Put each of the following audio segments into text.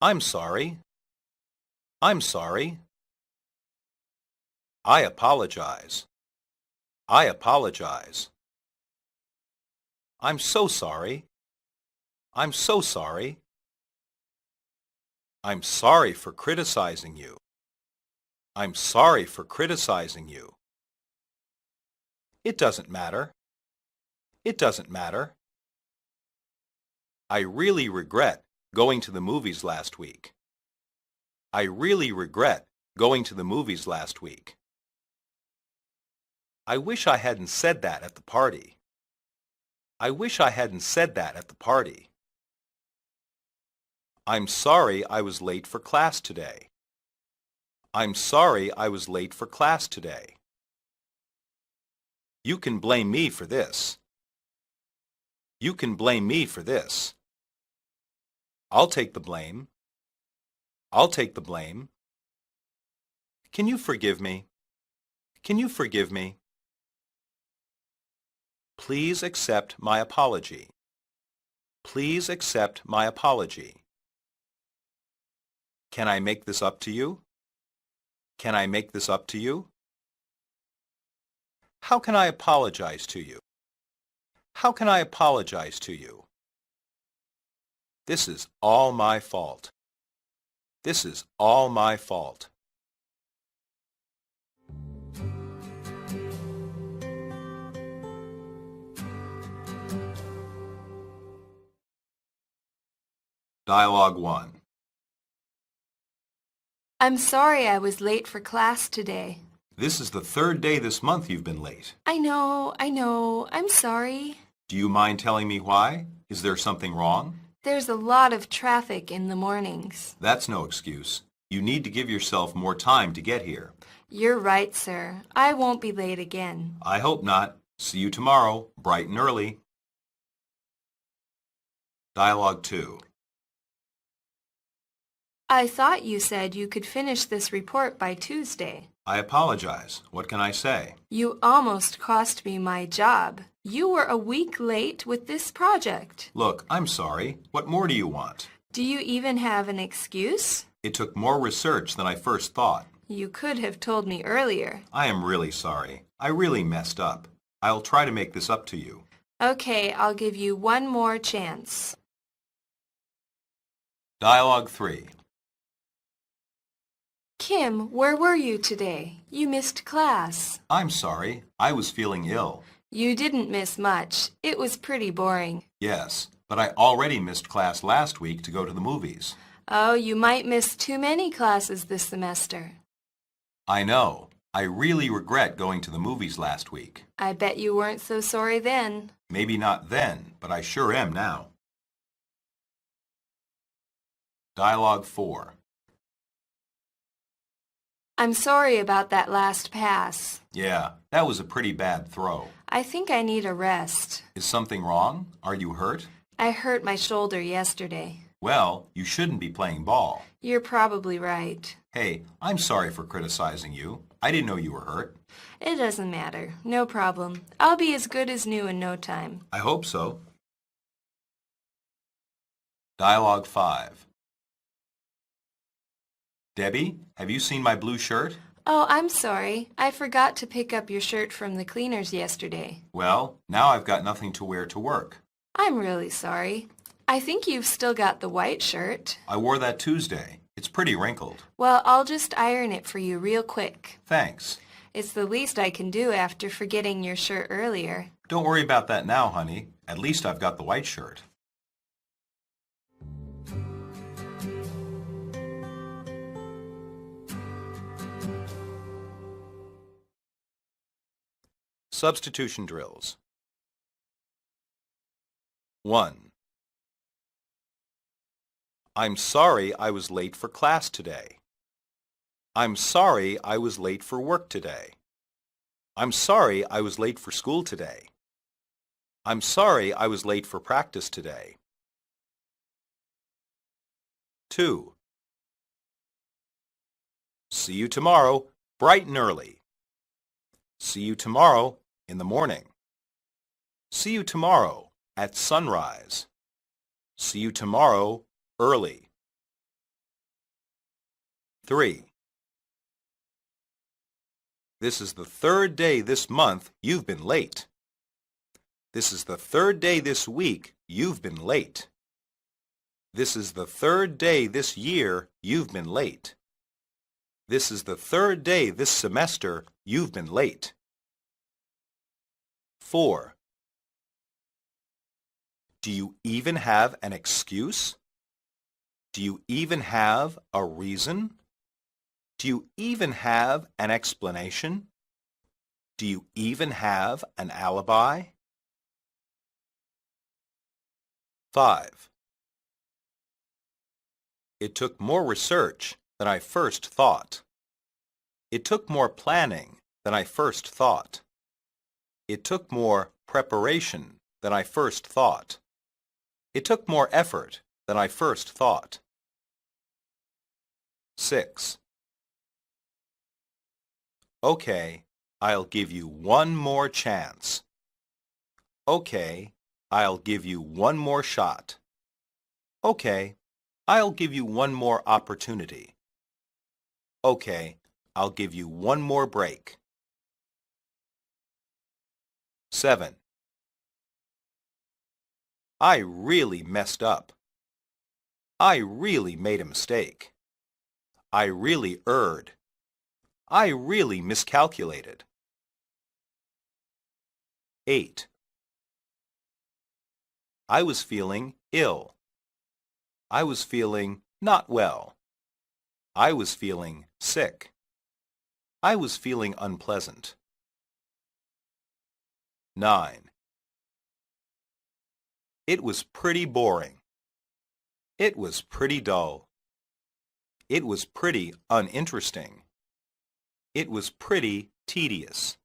I'm sorry. I'm sorry. I apologize. I apologize. I'm so sorry. I'm so sorry. I'm sorry for criticizing you. I'm sorry for criticizing you. It doesn't matter. It doesn't matter. I really regret going to the movies last week. I really regret going to the movies last week. I wish I hadn't said that at the party. I wish I hadn't said that at the party. I'm sorry I was late for class today. I'm sorry I was late for class today. You can blame me for this. You can blame me for this. I'll take the blame. I'll take the blame. Can you forgive me? Can you forgive me? Please accept my apology. Please accept my apology. Can I make this up to you? Can I make this up to you? How can I apologize to you? How can I apologize to you? This is all my fault. This is all my fault. Dialogue 1. I'm sorry I was late for class today. This is the third day this month you've been late. I know. I'm sorry. Do you mind telling me why? Is there something wrong? There's a lot of traffic in the mornings. That's no excuse. You need to give yourself more time to get here. You're right, sir. I won't be late again. I hope not. See you tomorrow, bright and early. Dialogue 2. I thought you said you could finish this report by Tuesday. I apologize. What can I say? You almost cost me my job. You were a week late with this project. Look, I'm sorry. What more do you want? Do you even have an excuse? It took more research than I first thought. You could have told me earlier. I am really sorry. I really messed up. I'll try to make this up to you. Okay, I'll give you one more chance. Dialogue 3. Kim, where were you today? You missed class. I'm sorry. I was feeling ill. You didn't miss much. It was pretty boring. Yes, but I already missed class last week to go to the movies. Oh, you might miss too many classes this semester. I know. I really regret going to the movies last week. I bet you weren't so sorry then. Maybe not then, but I sure am now. Dialogue 4. I'm sorry about that last pass. Yeah, that was a pretty bad throw. I think I need a rest. Is something wrong? Are you hurt? I hurt my shoulder yesterday. Well, you shouldn't be playing ball. You're probably right. Hey, I'm sorry for criticizing you. I didn't know you were hurt. It doesn't matter. No problem. I'll be as good as new in no time. I hope so. Dialogue 5. Debbie, have you seen my blue shirt? Oh, I'm sorry. I forgot to pick up your shirt from the cleaners yesterday. Well, now I've got nothing to wear to work. I'm really sorry. I think you've still got the white shirt. I wore that Tuesday. It's pretty wrinkled. Well, I'll just iron it for you real quick. Thanks. It's the least I can do after forgetting your shirt earlier. Don't worry about that now, honey. At least I've got the white shirt. Substitution drills. 1. I'm sorry I was late for class today. I'm sorry I was late for work today. I'm sorry I was late for school today. I'm sorry I was late for practice today. 2. See you tomorrow, bright and early. See you tomorrow in the morning. See you tomorrow at sunrise. See you tomorrow early. 3. This is the third day this month you've been late. This is the third day this week you've been late. This is the third day this year you've been late. This is the third day this semester you've been late. 4. Do you even have an excuse? Do you even have a reason? Do you even have an explanation? Do you even have an alibi? 5. It took more research than I first thought. It took more planning than I first thought. It took more preparation than I first thought. It took more effort than I first thought. 6. Okay, I'll give you one more chance. Okay, I'll give you one more shot. Okay, I'll give you one more opportunity. Okay, I'll give you one more break. 7. I really messed up. I really made a mistake. I really erred. I really miscalculated. 8. I was feeling ill. I was feeling not well. I was feeling sick. I was feeling unpleasant. 9. It was pretty boring. It was pretty dull. It was pretty uninteresting. It was pretty tedious.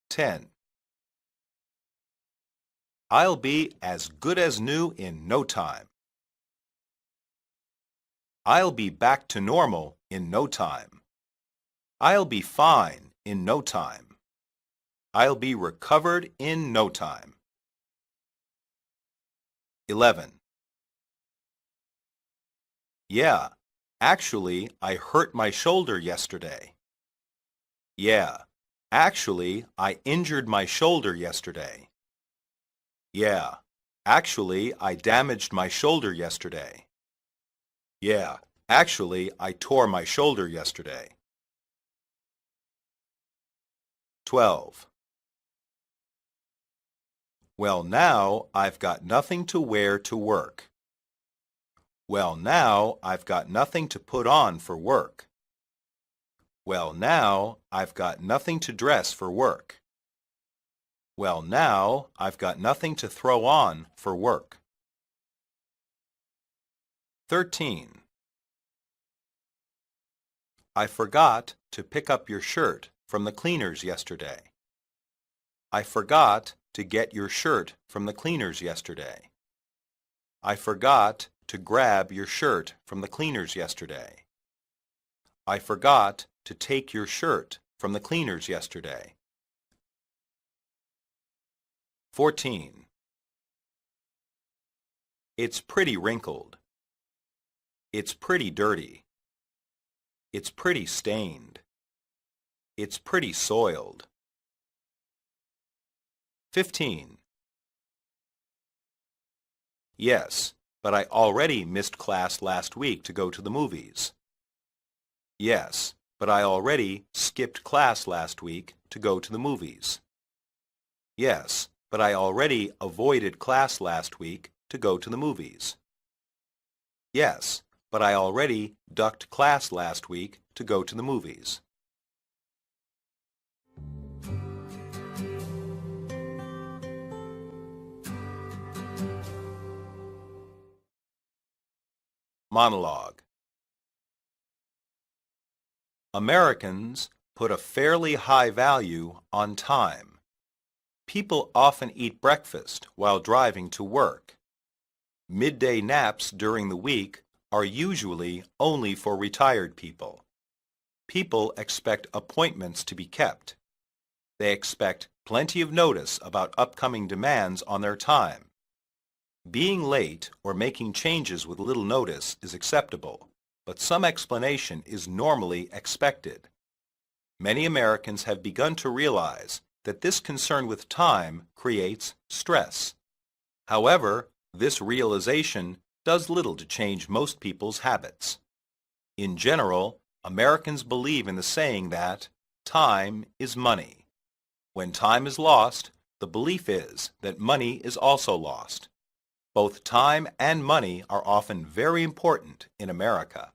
10. I'll be as good as new in no time. I'll be back to normal in no time. I'll be fine in no time. I'll be recovered in no time. 11. Yeah, actually, I hurt my shoulder yesterday. Yeah, actually, I injured my shoulder yesterday. Yeah, actually, I damaged my shoulder yesterday. Yeah, actually, I tore my shoulder yesterday. 12. Well, now I've got nothing to wear to work. Well, now I've got nothing to put on for work. Well, now I've got nothing to dress for work. Well, now I've got nothing to throw on for work. 13. I forgot to pick up your shirt from the cleaners yesterday. I forgot to get your shirt from the cleaners yesterday. I forgot to grab your shirt from the cleaners yesterday. I forgot to take your shirt from the cleaners yesterday. 14. It's pretty wrinkled. It's pretty dirty. It's pretty stained. It's pretty soiled. 15. Yes, but I already missed class last week to go to the movies. Yes, but I already skipped class last week to go to the movies. Yes, but I already avoided class last week to go to the movies. Yes, but I already ducked class last week to go to the movies. Monologue. Americans put a fairly high value on time. People often eat breakfast while driving to work. Midday naps during the week are usually only for retired people. People expect appointments to be kept. They expect plenty of notice about upcoming demands on their time. Being late or making changes with little notice is acceptable, but some explanation is normally expected. Many Americans have begun to realize that this concern with time creates stress. However, this realization does little to change most people's habits. In general, Americans believe in the saying that time is money. When time is lost, the belief is that money is also lost. Both time and money are often very important in America.